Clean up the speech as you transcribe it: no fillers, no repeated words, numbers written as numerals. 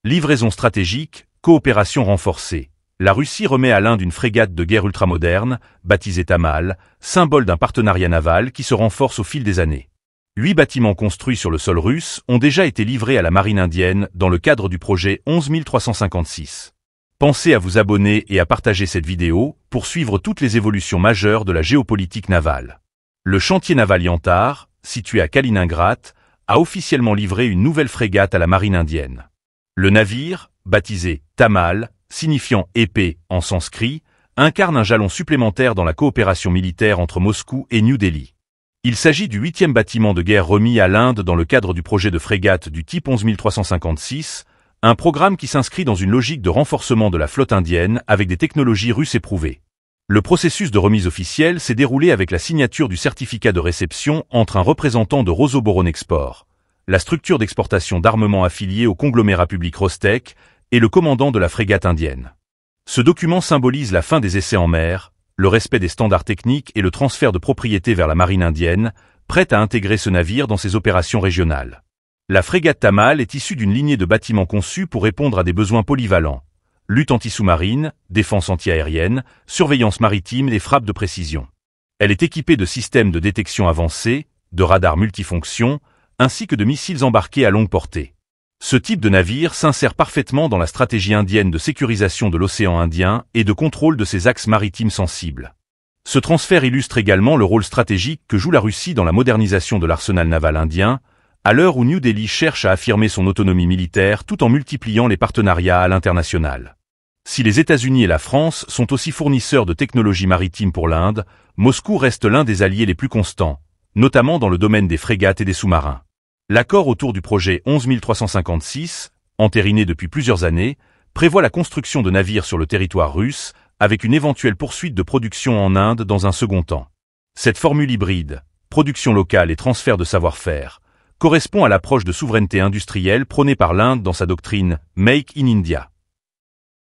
Livraison stratégique, coopération renforcée. La Russie remet à l'Inde une frégate de guerre ultramoderne, baptisée Tamal, symbole d'un partenariat naval qui se renforce au fil des années. 8 bâtiments construits sur le sol russe ont déjà été livrés à la marine indienne dans le cadre du projet 11356. Pensez à vous abonner et à partager cette vidéo pour suivre toutes les évolutions majeures de la géopolitique navale. Le chantier naval Yantar, situé à Kaliningrad, a officiellement livré une nouvelle frégate à la marine indienne. Le navire, baptisé Tamal, signifiant épée en sanskrit, incarne un jalon supplémentaire dans la coopération militaire entre Moscou et New Delhi. Il s'agit du 8e bâtiment de guerre remis à l'Inde dans le cadre du projet de frégate du type 11356, un programme qui s'inscrit dans une logique de renforcement de la flotte indienne avec des technologies russes éprouvées. Le processus de remise officielle s'est déroulé avec la signature du certificat de réception entre un représentant de Rosoboronexport, la structure d'exportation d'armement affiliée au conglomérat public Rostec, et le commandant de la frégate indienne. Ce document symbolise la fin des essais en mer, le respect des standards techniques et le transfert de propriété vers la marine indienne, prête à intégrer ce navire dans ses opérations régionales. La frégate Tamal est issue d'une lignée de bâtiments conçus pour répondre à des besoins polyvalents: lutte anti-sous-marine, défense anti-aérienne, surveillance maritime et frappes de précision. Elle est équipée de systèmes de détection avancés, de radars multifonctions, ainsi que de missiles embarqués à longue portée. Ce type de navire s'insère parfaitement dans la stratégie indienne de sécurisation de l'océan Indien et de contrôle de ses axes maritimes sensibles. Ce transfert illustre également le rôle stratégique que joue la Russie dans la modernisation de l'arsenal naval indien, à l'heure où New Delhi cherche à affirmer son autonomie militaire tout en multipliant les partenariats à l'international. Si les États-Unis et la France sont aussi fournisseurs de technologies maritimes pour l'Inde, Moscou reste l'un des alliés les plus constants, notamment dans le domaine des frégates et des sous-marins. L'accord autour du projet 11356, entériné depuis plusieurs années, prévoit la construction de navires sur le territoire russe, avec une éventuelle poursuite de production en Inde dans un second temps. Cette formule hybride, production locale et transfert de savoir-faire, correspond à l'approche de souveraineté industrielle prônée par l'Inde dans sa doctrine « Make in India ».